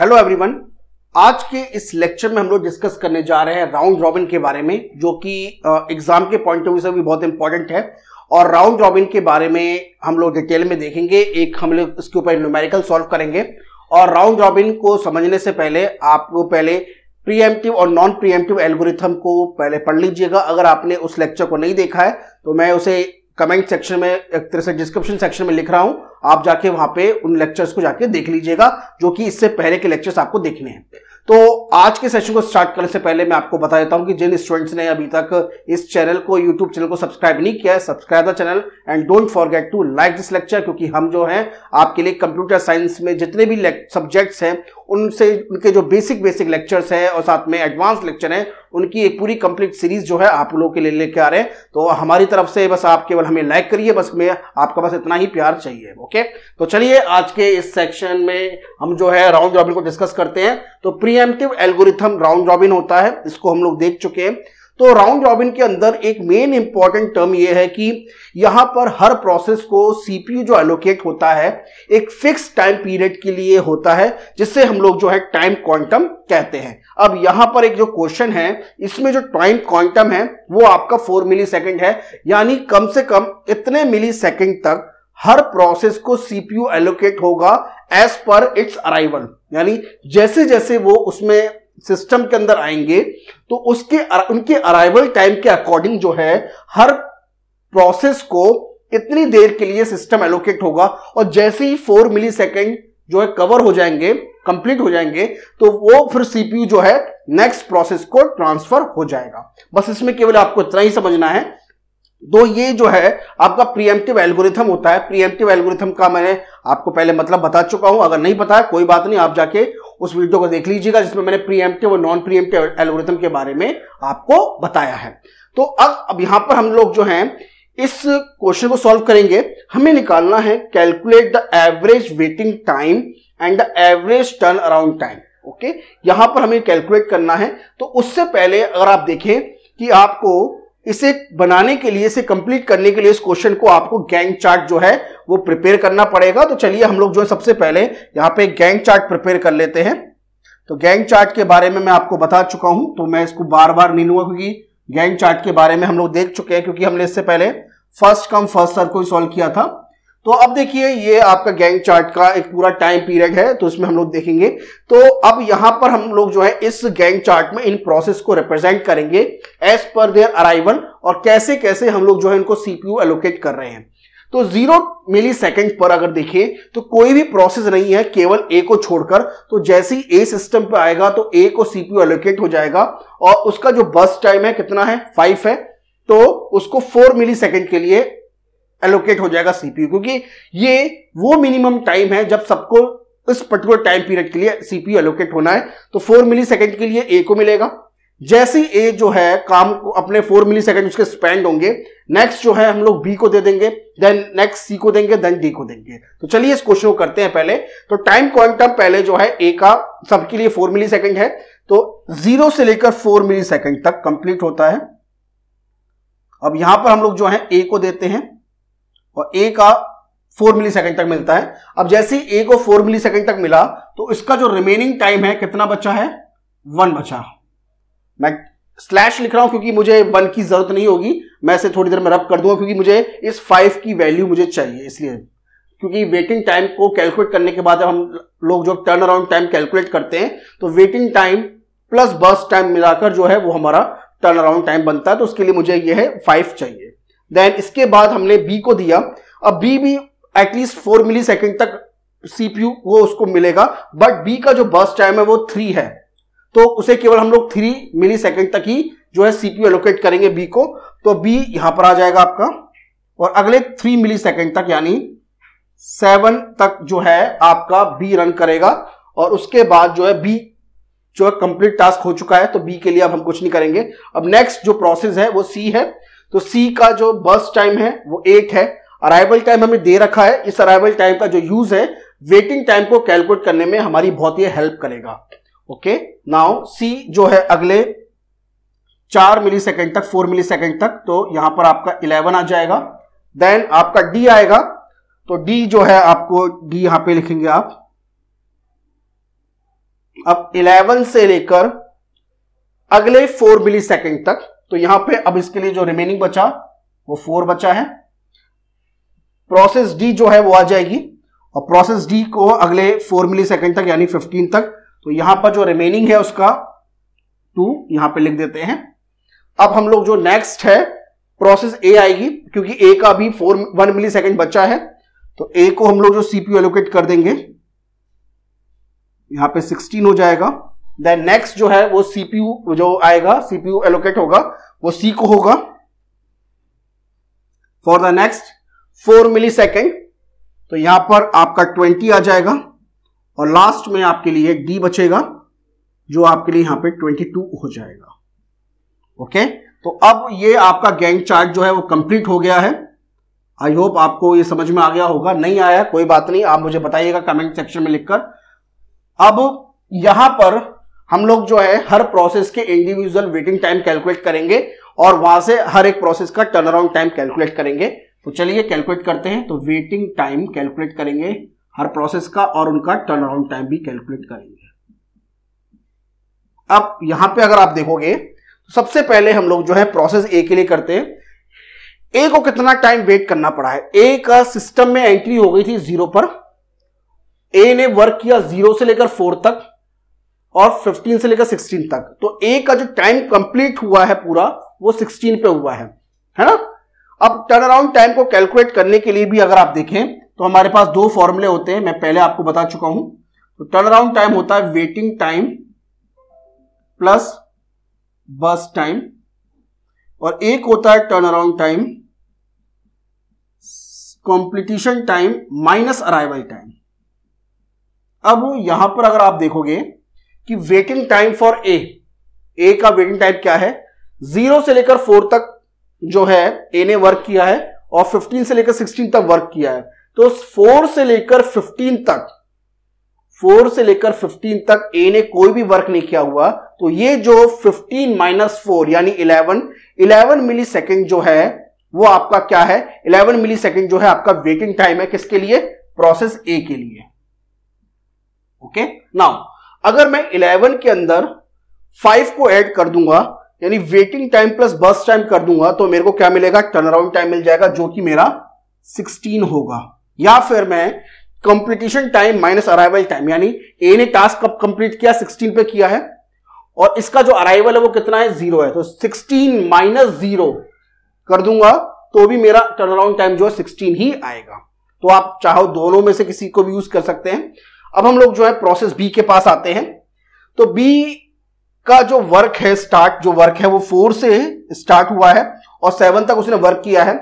Hello everyone, आज के इस लेक्चर में हम लोग डिस्कस करने जा रहे हैं राउंड रॉबिन के बारे में, जो कि एग्जाम के पॉइंट ऑफ व्यू से भी बहुत इंपॉर्टेंट है। और राउंड रॉबिन के बारे में हम लोग डिटेल में देखेंगे, एक हम लोग इसके ऊपर न्यूमेरिकल सॉल्व करेंगे। और राउंड रॉबिन को समझने से पहले आपको पहले प्रीएम्प्टिव और नॉन प्रीएम्प्टिव एल्गोरिथम को पहले पढ़ लीजिएगा। अगर आपने उस लेक्चर को नहीं देखा है तो मैं उसे कमेंट सेक्शन में, एक तरह से डिस्क्रिप्शन सेक्शन में लिख रहा हूं, आप जाके वहां पे उन लेक्चर्स को जाके देख लीजिएगा, जो कि इससे पहले के लेक्चर्स आपको देखने हैं। तो आज के सेशन को स्टार्ट करने से पहले मैं आपको बता देता हूं कि जिन स्टूडेंट्स ने अभी तक इस चैनल को, यूट्यूब चैनल को सब्सक्राइब नहीं किया है, subscribe the channel and don't forget to like this lecture, क्योंकि हम जो है आपके लिए कंप्यूटर साइंस में जितने भी सब्जेक्ट्स हैं उनसे, उनके जो बेसिक लेक्चर्स हैं और साथ में एडवांस लेक्चर हैं, उनकी एक पूरी कंप्लीट सीरीज जो है आप लोगों के लिए लेके आ रहे हैं। तो हमारी तरफ से बस आप केवल हमें लाइक करिए, बस हमें आपका बस इतना ही प्यार चाहिए। ओके, तो चलिए आज के इस सेक्शन में हम जो है राउंड रॉबिन को डिस्कस करते हैं। तो प्रीएम्प्टिव एल्गोरिथम राउंड रॉबिन होता है, इसको हम लोग देख चुके हैं। तो राउंड रॉबिन के अंदर एक मेन इंपॉर्टेंट टर्म यह है कि यहां पर हर प्रोसेस को सीपीयू जो एलोकेट होता है एक फिक्स टाइम पीरियड के लिए होता है, जिससे हम लोग जो है टाइम क्वांटम कहते हैं। अब यहां पर एक जो क्वेश्चन है, इसमें जो टाइम क्वांटम है वो आपका 4 मिली सेकेंड है, यानी कम से कम इतने मिली सेकेंड तक हर प्रोसेस को सीपीयू एलोकेट होगा एज पर इट्स अराइवल। यानी जैसे जैसे वो उसमें सिस्टम के अंदर आएंगे तो उनके अराइवल टाइम के अकॉर्डिंग जो है हर प्रोसेस को इतनी देर के लिए सिस्टम एलोकेट होगा। और जैसे ही 4 मिली सेकेंड जो है कवर हो जाएंगे, कंप्लीट हो जाएंगे, तो वो फिर सीपीयू जो है नेक्स्ट प्रोसेस को ट्रांसफर हो जाएगा। बस इसमें केवल आपको इतना ही समझना है। तो ये जो है आपका प्रीएम्प्टिव एल्गोरिथम होता है। प्रीएम्प्टिव एल्गोरिथम का मैंने आपको पहले मतलब बता चुका हूं, अगर नहीं पता है कोई बात नहीं, आप जाके उस वीडियो को देख लीजिएगा जिसमें मैंने प्रीएम्प्टिव और नॉन प्रीएम्प्टिव एल्गोरिथम के बारे में आपको बताया है। तो अब यहां पर हम लोग जो हैं इस क्वेश्चन को सॉल्व करेंगे। हमें निकालना है calculate the average waiting time and the average turnaround time. Okay, यहां पर हमें कैलकुलेट करना है। तो उससे पहले अगर आप देखें कि आपको इसे बनाने के लिए, इसे कंप्लीट करने के लिए, इस क्वेश्चन को आपको गैंग चार्ट जो है वो प्रिपेयर करना पड़ेगा। तो चलिए हम लोग जो है सबसे पहले यहां पे गैंग चार्ट प्रिपेयर कर लेते हैं। तो गैंग चार्ट के बारे में मैं आपको बता चुका हूं, तो मैं इसको बार बार नहीं लूंगा, क्योंकि गैंग चार्ट के बारे में हम लोग देख चुके हैं, क्योंकि हमने इससे पहले फर्स्ट कम फर्स्ट सर्व को सॉल्व किया था। तो अब देखिए ये आपका गैंग चार्ट का एक पूरा टाइम पीरियड है, तो इसमें हम लोग देखेंगे। तो अब यहां पर हम लोग जो है इस गैंग चार्ट में इन प्रोसेस को रिप्रेजेंट करेंगे एज पर देयर अराइवल, और कैसे कैसे हम लोग जो है इनको सीपीयू एलोकेट कर रहे हैं। तो 0 मिली सेकेंड पर अगर देखें तो कोई भी प्रोसेस नहीं है केवल ए को छोड़कर। तो जैसे ही ए सिस्टम पे आएगा तो ए को सीपीयू एलोकेट हो जाएगा, और उसका जो बर्स्ट टाइम है कितना है, 5 है, तो उसको 4 मिली सेकेंड के लिए एलोकेट हो जाएगा सीपीयू, क्योंकि ये वो मिनिमम टाइम है जब सबको इस पर्टिकुलर टाइम पीरियड के लिए सीपीयू एलोकेट होना है। तो 4 मिली सेकेंड के लिए ए को मिलेगा। जैसे ही ए जो है काम को अपने 4 मिली सेकेंड उसके स्पेंड होंगे, नेक्स्ट जो है हम लोग बी को दे देंगे, देन नेक्स्ट सी को देंगे, देन डी को देंगे। तो चलिए इस क्वेश्चन को करते हैं पहले। तो टाइम क्वांटम पहले जो है ए का सबके लिए 4 मिली सेकेंड है, तो 0 से लेकर 4 मिली सेकेंड तक कंप्लीट होता है। अब यहां पर हम लोग जो है ए को देते हैं और ए का 4 मिली सेकेंड तक मिलता है। अब जैसे ही ए को 4 मिली सेकेंड तक मिला तो इसका जो रिमेनिंग टाइम है कितना बचा है, 1 बचा। मैं स्लैश लिख रहा हूं क्योंकि मुझे 1 की जरूरत नहीं होगी, मैं इसे थोड़ी देर में रब कर दूंगा, क्योंकि मुझे इस 5 की वैल्यू मुझे चाहिए, इसलिए। क्योंकि वेटिंग टाइम को कैलकुलेट करने के बाद जब हम लोग जो टर्न अराउंड टाइम कैलकुलेट करते हैं तो waiting time plus burst time मिलाकर जो है वो हमारा टर्न अराउंड टाइम बनता है। तो उसके लिए मुझे यह है 5 चाहिए। देन इसके बाद हमने बी को दिया। अब बी भी एटलीस्ट 4 मिली सेकेंड तक सीपीयू वो उसको मिलेगा, बट बी का जो बर्स्ट टाइम है वो 3 है, तो उसे केवल हम लोग 3 मिली सेकेंड तक ही जो है सीपीयू एलोकेट करेंगे बी को। तो बी यहां पर आ जाएगा आपका, और अगले 3 मिली सेकेंड तक यानी 7 तक जो है आपका बी रन करेगा। और उसके बाद जो है बी जो है कंप्लीट टास्क हो चुका है, तो बी के लिए अब हम कुछ नहीं करेंगे। अब नेक्स्ट जो प्रोसेस है वो सी है। तो सी का जो बर्स्ट टाइम है वो 8 है। अराइवल टाइम हमें दे रखा है। इस अराइवल टाइम का जो यूज है वेटिंग टाइम को कैलकुलेट करने में हमारी बहुत ही हेल्प करेगा। ओके, नाउ सी जो है अगले 4 मिली सेकेंड तक, 4 मिली सेकेंड तक, तो यहां पर आपका 11 आ जाएगा। देन आपका डी आएगा, तो डी जो है आपको डी यहां पे लिखेंगे आप अब 11 से लेकर अगले 4 मिली सेकेंड तक, तो यहां पे अब इसके लिए जो रिमेनिंग बचा वो 4 बचा है। प्रोसेस डी जो है वो आ जाएगी और प्रोसेस डी को अगले 4 मिली सेकेंड तक यानी 15 तक, तो यहां पर जो रिमेनिंग है उसका 2 यहां पे लिख देते हैं। अब हम लोग जो नेक्स्ट है प्रोसेस ए आएगी, क्योंकि ए का भी 1 मिली सेकेंड बचा है, तो ए को हम लोग जो सीपीयू एलोकेट कर देंगे यहां पे 16 हो जाएगा। देन नेक्स्ट जो है वो सीपीयू जो आएगा, सीपीयू एलोकेट होगा वो सी को होगा for the next 4 millisecond, तो यहां पर आपका 20 आ जाएगा और लास्ट में आपके लिए डी बचेगा जो आपके लिए यहां पे 22 हो जाएगा। ओके, तो अब ये आपका गैंट चार्ट जो है वो कंप्लीट हो गया है। आई होप आपको ये समझ में आ गया होगा, नहीं आया कोई बात नहीं, आप मुझे बताइएगा कमेंट सेक्शन में लिखकर। अब यहां पर हम लोग जो है हर प्रोसेस के इंडिविजुअल वेटिंग टाइम कैलकुलेट करेंगे और वहां से हर एक प्रोसेस का टर्न अराउंड टाइम कैलकुलेट करेंगे। तो चलिए कैलकुलेट करते हैं। तो वेटिंग टाइम कैलकुलेट करेंगे हर प्रोसेस का और उनका टर्न अराउंड टाइम भी कैलकुलेट करेंगे। अब यहां पे अगर आप देखोगे तो सबसे पहले हम लोग जो है प्रोसेस ए के लिए करते हैं। ए को कितना टाइम वेट करना पड़ा है। ए का सिस्टम में एंट्री हो गई थी 0 पर, ए ने वर्क किया 0 से लेकर 4 तक और 15 से लेकर 16 तक, तो ए का जो टाइम कंप्लीट हुआ है पूरा वो 16 पे हुआ है ना। अब टर्न अराउंड टाइम को कैलकुलेट करने के लिए भी अगर आप देखें तो हमारे पास 2 फॉर्मूले होते हैं, मैं पहले आपको बता चुका हूं। तो टर्न अराउंड टाइम होता है waiting time plus burst time और एक होता है turn around time completion time minus arrival time. अब यहां पर अगर आप देखोगे कि वेटिंग टाइम फॉर ए का वेटिंग टाइम क्या है, 0 से लेकर 4 तक जो है ए ने वर्क किया है और 15 से लेकर 16 तक वर्क किया है। तो 4 से लेकर 15 तक ए ने कोई भी वर्क नहीं किया हुआ, तो ये जो 15 माइनस 4 यानी 11 मिली सेकेंड जो है वो आपका क्या है, 11 मिली सेकेंड जो है आपका वेटिंग टाइम है। किसके लिए, प्रोसेस ए के लिए। ओके, नाउ अगर मैं 11 के अंदर 5 को ऐड कर दूंगा यानी waiting time plus burst time कर दूंगा, तो मेरे को क्या मिलेगा, टर्न अराउंड टाइम मिल जाएगा जो कि मेरा 16 होगा। या फिर मैं completion time minus arrival time, यानी ए ने टास्क कब कंप्लीट किया, 16 पे किया है और इसका जो अराइवल है वो कितना है, 0 है, तो 16 माइनस 0 कर दूंगा तो भी मेरा टर्न अराउंड टाइम जो है 16 ही आएगा। तो आप चाहो दोनों में से किसी को भी यूज कर सकते हैं। अब हम लोग जो है प्रोसेस बी के पास आते हैं। तो बी का जो वर्क है, जो वर्क है वो 4 से स्टार्ट हुआ है और 7 तक उसने वर्क किया है,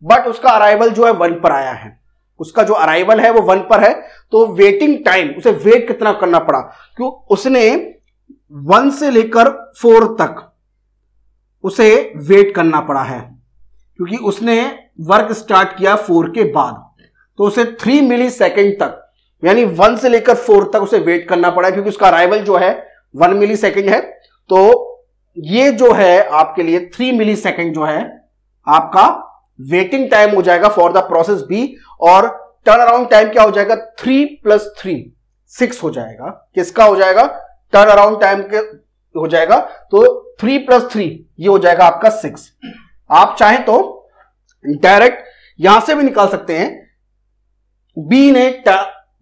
बट उसका अराइवल जो है 1 पर आया है। उसका जो अराइवल है वो 1 पर है, तो वेटिंग टाइम, उसे वेट कितना करना पड़ा, क्यों, उसने 1 से लेकर 4 तक उसे वेट करना पड़ा है, क्योंकि उसने वर्क स्टार्ट किया 4 के बाद, तो उसे 3 मिली सेकेंड तक यानी 1 से लेकर 4 तक उसे वेट करना पड़ा, क्योंकि उसका अराइवल जो है 1 मिली सेकेंड है। तो ये जो है आपके लिए 3 मिली सेकेंड जो है आपका वेटिंग टाइम हो जाएगा फॉर द प्रोसेस बी, और टर्न अराउंड टाइम क्या हो जाएगा, 3 + 3 6 हो जाएगा। किसका हो जाएगा, टर्न अराउंड टाइम के हो जाएगा, तो 3 + 3 ये हो जाएगा आपका 6। आप चाहें तो डायरेक्ट यहां से भी निकाल सकते हैं।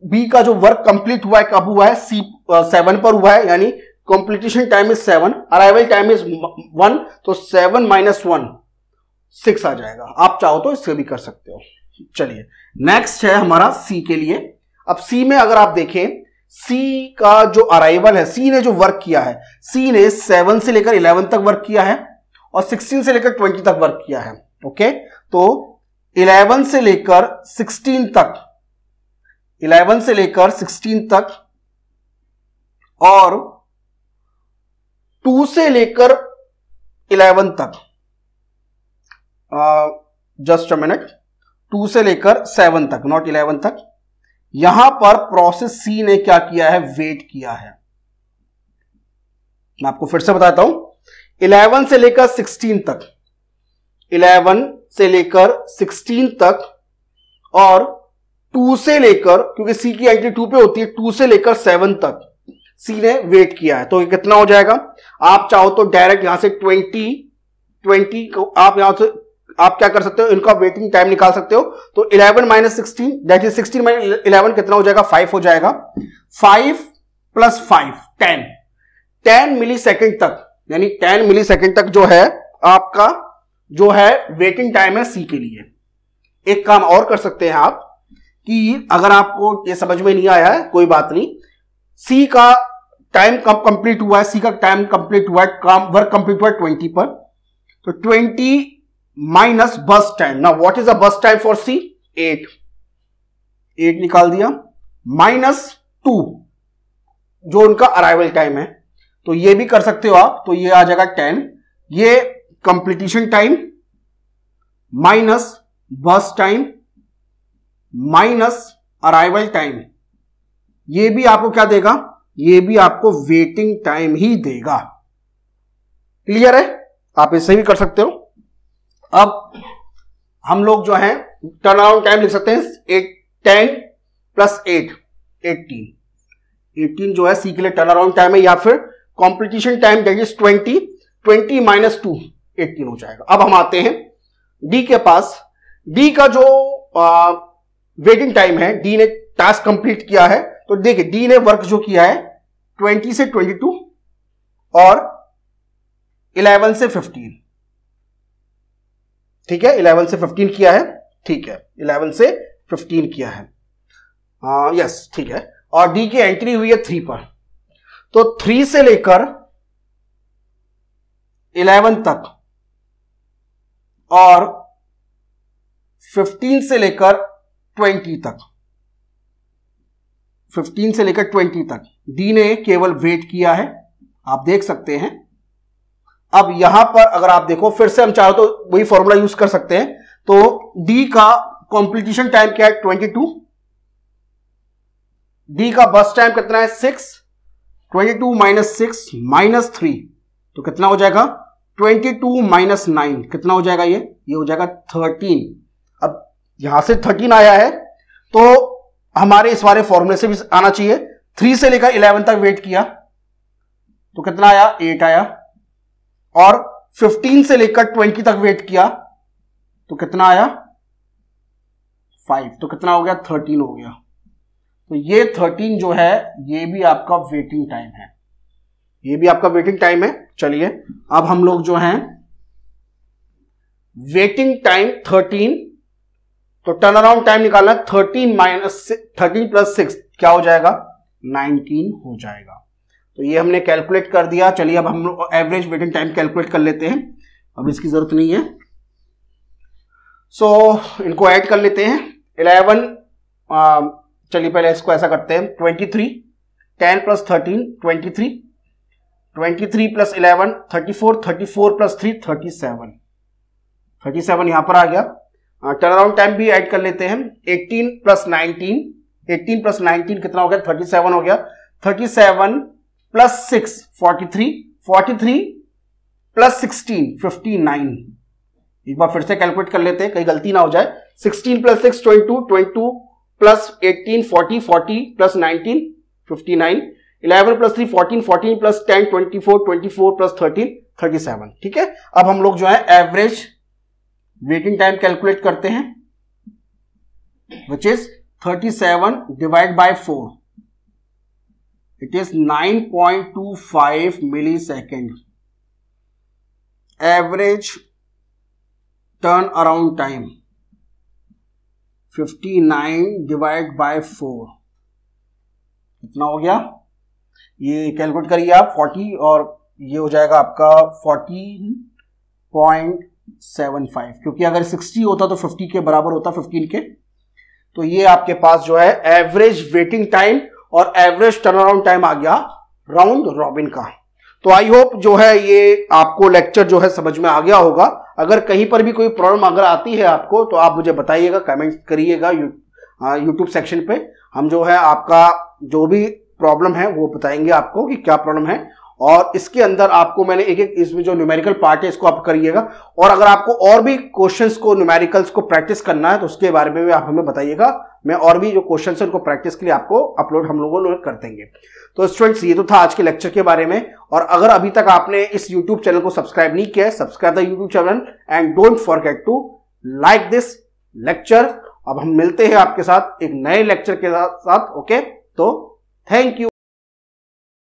बी का जो वर्क कंप्लीट हुआ है कब हुआ है, 7 पर हुआ है, यानी completion time is 7, arrival time is 1, तो 7 - 1 6 आ जाएगा। आप चाहो तो इससे भी कर सकते हो। चलिए नेक्स्ट है हमारा सी के लिए। अब सी में अगर आप देखें, सी का जो अराइवल है, सी ने जो वर्क किया है, सी ने 7 से लेकर 11 तक वर्क किया है और 16 से लेकर 20 तक वर्क किया है। ओके, तो 11 से लेकर 16 तक, 11 से लेकर 16 तक और 2 से लेकर 11 तक, जस्ट अ मिनट, 2 से लेकर 7 तक, नॉट 11 तक, यहां पर प्रोसेस सी ने क्या किया है, वेट किया है। मैं आपको फिर से बताता हूं, 11 से लेकर 16 तक, 11 से लेकर 16 तक और 2 से लेकर, क्योंकि सी की एंट्री 2 पे होती है, 2 से लेकर 7 तक, सी ने वेट किया है, तो ये कितना हो जाएगा? आप चाहो तो डायरेक्ट यहां से 20 को आप यहां से आप क्या कर सकते हो, इनका वेटिंग टाइम निकाल सकते हो। तो 11 माइनस 16 दैट इज 16 माइनस 11 कितना हो जाएगा? 5 हो जाएगा। 5 प्लस 5 10 मिली सेकेंड तक, यानी 10 मिली सेकेंड तक जो है आपका जो है वेटिंग टाइम है सी के लिए। एक काम और कर सकते हैं आप कि अगर आपको ये समझ में नहीं आया है कोई बात नहीं, सी का टाइम कब कंप्लीट हुआ है? सी का टाइम कंप्लीट हुआ है, काम वर्क कंप्लीट हुआ है 20 पर, तो 20 minus burst time. Now what is the burst time for C? 8 निकाल दिया, माइनस 2 जो उनका अराइवल टाइम है, तो ये भी कर सकते हो आप। तो ये आ जाएगा 10, ये completion time minus burst time minus arrival time, ये भी आपको क्या देगा? ये भी आपको वेटिंग टाइम ही देगा। क्लियर है? आप इससे भी कर सकते हो। अब हम लोग जो है टर्न अराउंड टाइम लिख सकते हैं 10 प्लस 8 18 जो है सी के लिए टर्न अराउंड टाइम है, या फिर competition time that is 20 minus 2 18 हो जाएगा। अब हम आते हैं डी के पास। डी का जो वेटिंग टाइम है, डी ने टास्क कंप्लीट किया है, तो देखिए डी ने वर्क जो किया है 20 से 22 और 11 से 15, ठीक है, 11 से 15 किया है, ठीक है, 11 से 15 किया है, यस ठीक है। और डी की एंट्री हुई है 3 पर, तो 3 से लेकर 11 तक और 15 से लेकर 20 तक, 15 से लेकर 20 तक डी ने केवल वेट किया है, आप देख सकते हैं। अब यहां पर अगर आप देखो, फिर से हम चाहो तो वही फॉर्मूला यूज कर सकते हैं। तो डी का कॉम्प्लीशन टाइम क्या है? 22। डी का बर्स्ट टाइम कितना है? 6। 22 माइनस 6 माइनस 3, तो कितना हो जाएगा? 22 माइनस 9 कितना हो जाएगा? ये हो जाएगा 13। अब यहां से 13 आया है, तो हमारे इस वाले फॉर्मूले से भी आना चाहिए। 3 से लेकर 11 तक वेट किया, तो कितना आया? 8 आया। और 15 से लेकर 20 तक वेट किया, तो कितना आया? 5, तो कितना हो गया? 13 हो गया। तो ये 13 जो है ये भी आपका वेटिंग टाइम है, ये भी आपका वेटिंग टाइम है। चलिए अब हम लोग जो हैं वेटिंग टाइम 13, तो टर्न अराउंड टाइम निकालना 13 प्लस 6 क्या हो जाएगा? 19 हो जाएगा। तो ये हमने कैलकुलेट कर दिया। चलिए अब हम लोग एवरेज वेटिंग टाइम कैलकुलेट कर लेते हैं, अब इसकी जरूरत नहीं है। सो इनको ऐड कर लेते हैं। 11 चलिए पहले इसको ऐसा करते हैं, 23 10 प्लस 13 23 23 प्लस 11 34 34 प्लस 3 37 यहां पर आ गया। टर्न अराउंड टाइम भी ऐड कर लेते हैं। 18 प्लस 19 कितना हो गया? 37 हो गया। 37 प्लस 6 43 प्लस 16 59। एक बार फिर से कैलकुलेट कर लेते हैं, कहीं गलती ना हो जाए। 16 plus 6 22 plus 18 40 plus 19 59। 11 plus 3 14 plus 10 24 plus 13 37। ठीक है, अब हम लोग जो है एवरेज वेटिंग टाइम कैलकुलेट करते हैं, which is 37 divide by 4, it is 9.25 millisecond. Average turnaround time 59 divide by 4 कितना हो गया? ये कैलकुलेट करिए आप, 40 और ये हो जाएगा आपका 14.75, क्योंकि अगर 60 होता तो 50 के बराबर होता, 15 के। तो ये आपके पास जो है एवरेज वेटिंग टाइम और एवरेज टर्न अराउंड टाइम आ गया राउंड रॉबिन का। तो आई होप जो है ये आपको लेक्चर जो है समझ में आ गया होगा। अगर कहीं पर भी कोई प्रॉब्लम अगर आती है आपको, तो आप मुझे बताइएगा, कमेंट करिएगा यूट्यूब सेक्शन पे। हम जो है आपका जो भी प्रॉब्लम है वो बताएंगे आपको कि क्या प्रॉब्लम है, और इसके अंदर आपको मैंने एक एक इसमें जो न्यूमेरिकल पार्ट है इसको आप करिएगा। और अगर आपको और भी क्वेश्चंस को न्यूमेरिकल्स को प्रैक्टिस करना है तो उसके बारे में भी आप हमें बताइएगा, मैं और भी जो क्वेश्चंस है उनको प्रैक्टिस के लिए आपको अपलोड हम लोगों कर देंगे। तो स्टूडेंट्स ये तो था आज के लेक्चर के बारे में। और अगर अभी तक आपने इस यूट्यूब चैनल को सब्सक्राइब नहीं किया है, subscribe the YouTube channel and don't forget to like this lecture. अब हम मिलते हैं आपके साथ एक नए लेक्चर के साथ। ओके, तो थैंक यू।